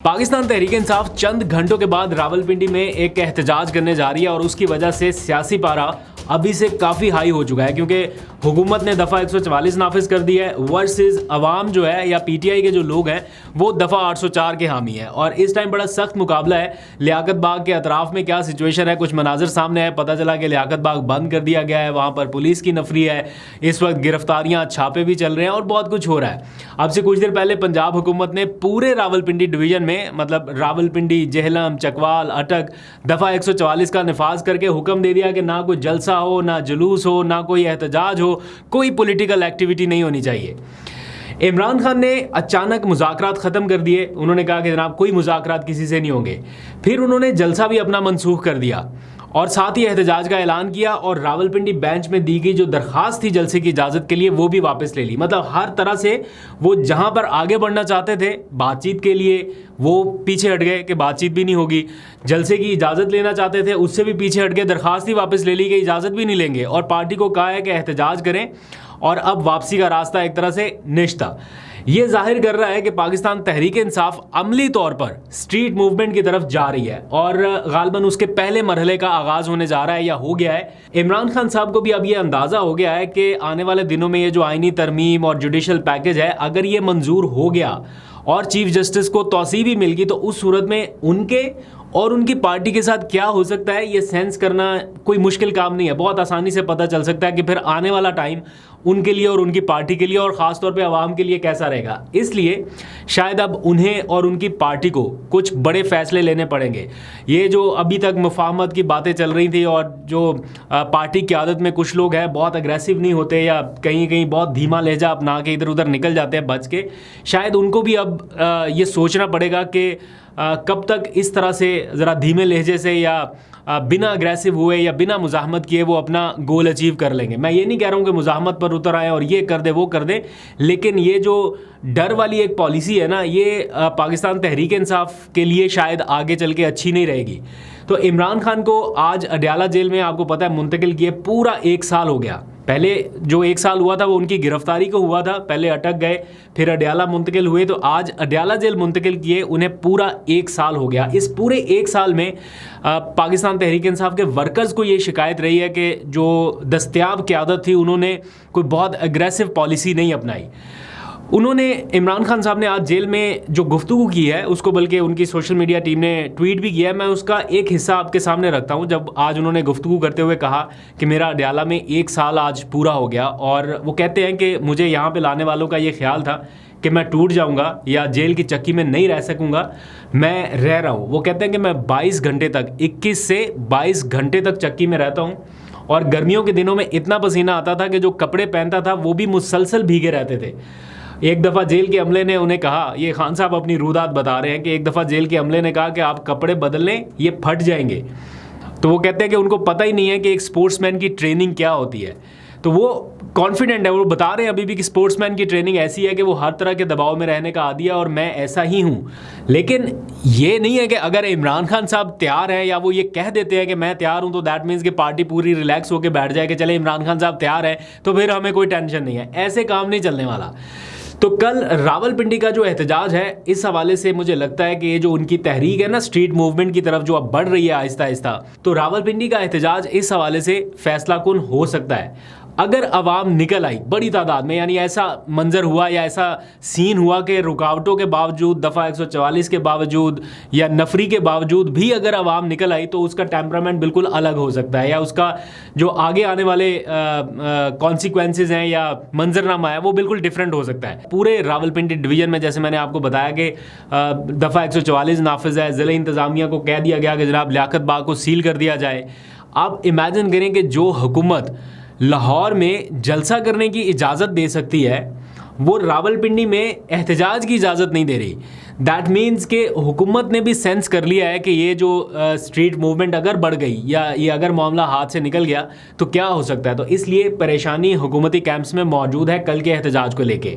पाकिस्तान तहरीक इंसाफ चंद घंटों के बाद रावलपिंडी में एक एहतजाज करने जा रही है और उसकी वजह से सियासी पारा अभी से काफ़ी हाई हो चुका है क्योंकि हुकूमत ने दफ़ा 144 नाफिज कर दी है वर्सेस अवाम जो है या पीटीआई के जो लोग हैं वो दफ़ा 804 के हामी हैं और इस टाइम बड़ा सख्त मुकाबला है। लियाकत बाग के अतराफ़ में क्या सिचुएशन है, कुछ मनाजर सामने है। पता चला कि लियाकत बाग बंद कर दिया गया है, वहाँ पर पुलिस की नफरी है, इस वक्त गिरफ्तारियाँ छापे भी चल रहे हैं और बहुत कुछ हो रहा है। अब से कुछ देर पहले पंजाब हुकूमत ने पूरे रावलपिंडी डिवीज़न में मतलब रावलपिंडी, जेहलम, चकवाल, अटक दफ़ा 144 का निफाज करके हुक्म दे दिया कि ना कोई जलसा हो, ना जुलूस हो, ना कोई एहतजाज हो, कोई पॉलिटिकल एक्टिविटी नहीं होनी चाहिए। इमरान खान ने अचानक मुज़ाकरात ख़त्म कर दिए। उन्होंने कहा कि जनाब कोई मुज़ाकरात किसी से नहीं होंगे। फिर उन्होंने जलसा भी अपना मनसूख कर दिया और साथ ही एहतजाज का ऐलान किया और रावलपिंडी बेंच में दी गई जो दरख्वास्त थी जलसे की इजाज़त के लिए वो भी वापस ले ली। मतलब हर तरह से वो जहां पर आगे बढ़ना चाहते थे बातचीत के लिए वो पीछे हट गए कि बातचीत भी नहीं होगी। जलसे की इजाज़त लेना चाहते थे उससे भी पीछे हट गए, दरख्वास्त ही वापस ले ली कि इजाज़त भी नहीं लेंगे और पार्टी को कहा है कि एहतजाज करें और अब वापसी का रास्ता एक तरह से निश्ता। ये जाहिर कर रहा है कि पाकिस्तान तहरीक इंसाफ अमली तौर पर स्ट्रीट मूवमेंट की तरफ जा रही है और गालबन उसके पहले मरहले का आगाज़ होने जा रहा है या हो गया है। इमरान खान साहब को भी अब ये अंदाज़ा हो गया है कि आने वाले दिनों में ये जो आईनी तरमीम और जुडिशल पैकेज है अगर ये मंजूर हो गया और चीफ जस्टिस को तौसीह भी मिल गई तो उस सूरत में उनके और उनकी पार्टी के साथ क्या हो सकता है ये सेंस करना कोई मुश्किल काम नहीं है। बहुत आसानी से पता चल सकता है कि फिर आने वाला टाइम उनके लिए और उनकी पार्टी के लिए और ख़ास तौर पे आवाम के लिए कैसा रहेगा। इसलिए शायद अब उन्हें और उनकी पार्टी को कुछ बड़े फैसले लेने पड़ेंगे। ये जो अभी तक मुफाहमत की बातें चल रही थी और जो पार्टी की आदत में कुछ लोग हैं बहुत अग्रेसिव नहीं होते या कहीं कहीं बहुत धीमा लहजा अपना के इधर उधर निकल जाते हैं बच के, शायद उनको भी अब ये सोचना पड़ेगा कि कब तक इस तरह से ज़रा धीमे लहजे से या बिना अग्रेसिव हुए या बिना मुज़ाहमत किए वो अपना गोल अचीव कर लेंगे। मैं ये नहीं कह रहा हूँ कि मुज़ाहमत पर उतर आए और ये कर दे वो कर दे, लेकिन ये जो डर वाली एक पॉलिसी है ना ये पाकिस्तान तहरीक इंसाफ के लिए शायद आगे चल के अच्छी नहीं रहेगी। तो इमरान खान को आज अडयाला जेल में आपको पता है मुंतकिल किए पूरा 1 साल हो गया। पहले जो 1 साल हुआ था वो उनकी गिरफ्तारी को हुआ था, पहले अटक गए फिर अडयाला मुंतकिल हुए, तो आज अडयाला जेल मुंतकिल किए उन्हें पूरा 1 साल हो गया। इस पूरे 1 साल में पाकिस्तान तहरीक इंसाफ के वर्कर्स को ये शिकायत रही है कि जो दस्तयाब क़यादत थी उन्होंने कोई बहुत एग्रेसिव पॉलिसी नहीं अपनाई। उन्होंने इमरान खान साहब ने आज जेल में जो गुफ्तगू की है उसको बल्कि उनकी सोशल मीडिया टीम ने ट्वीट भी किया है। मैं उसका एक हिस्सा आपके सामने रखता हूं। जब आज उन्होंने गुफ्तगू करते हुए कहा कि मेरा अडयाला में 1 साल आज पूरा हो गया और वो कहते हैं कि मुझे यहाँ पे लाने वालों का ये ख्याल था कि मैं टूट जाऊँगा या जेल की चक्की में नहीं रह सकूँगा, मैं रह रहा हूँ। वो कहते हैं कि मैं 22 घंटे तक 21 से 22 घंटे तक चक्की में रहता हूँ और गर्मियों के दिनों में इतना पसीना आता था कि जो कपड़े पहनता था वो भी मुसलसल भीगे रहते थे। एक दफ़ा जेल के अमले ने उन्हें कहा, ये खान साहब अपनी रूदात बता रहे हैं कि एक दफ़ा जेल के अमले ने कहा कि आप कपड़े बदल लें ये फट जाएंगे। तो वो कहते हैं कि उनको पता ही नहीं है कि एक स्पोर्ट्समैन की ट्रेनिंग क्या होती है। तो वो कॉन्फिडेंट है, वो बता रहे हैं अभी भी कि स्पोर्ट्समैन की ट्रेनिंग ऐसी है कि वो हर तरह के दबाव में रहने का आदी है और मैं ऐसा ही हूँ। लेकिन ये नहीं है कि अगर इमरान खान साहब तैयार हैं या वो ये कह देते हैं कि मैं तैयार हूँ तो दैट मीन्स कि पार्टी पूरी रिलैक्स होकर बैठ जाए कि चले इमरान खान साहब तैयार हैं तो फिर हमें कोई टेंशन नहीं है। ऐसे काम नहीं चलने वाला। तो कल रावलपिंडी का जो एहतजाज है इस हवाले से मुझे लगता है कि ये जो उनकी तहरीक है ना स्ट्रीट मूवमेंट की तरफ जो अब बढ़ रही है आहिस्ता आहिस्ता, तो रावलपिंडी का एहतजाज इस हवाले से फैसला कुन हो सकता है अगर अवाम निकल आई बड़ी तादाद में। यानी ऐसा मंजर हुआ या ऐसा सीन हुआ कि रुकावटों के बावजूद, दफ़ा 144 के बावजूद या नफरी के बावजूद भी अगर अवाम निकल आई तो उसका टेम्परामेंट बिल्कुल अलग हो सकता है या उसका जो आगे आने वाले कॉन्सिक्वेंसेज हैं या मंजरनामा है वो बिल्कुल डिफरेंट हो सकता है। पूरे रावलपिंडी डिवीज़न में जैसे मैंने आपको बताया कि दफ़ा 144 नाफिज है, ज़िला इंतज़ामिया को कह दिया गया कि जनाब लियाकत बाग को सील कर दिया जाए। आप इमेजिन करें कि जो हुकूमत लाहौर में जलसा करने की इजाज़त दे सकती है वो रावलपिंडी में एहतजाज की इजाज़त नहीं दे रही। दैट मीन्स कि हुकूमत ने भी सेंस कर लिया है कि ये जो स्ट्रीट मूवमेंट अगर बढ़ गई या ये अगर मामला हाथ से निकल गया तो क्या हो सकता है। तो इसलिए परेशानी हुकूमती कैंप्स में मौजूद है कल के एहतजाज को लेके।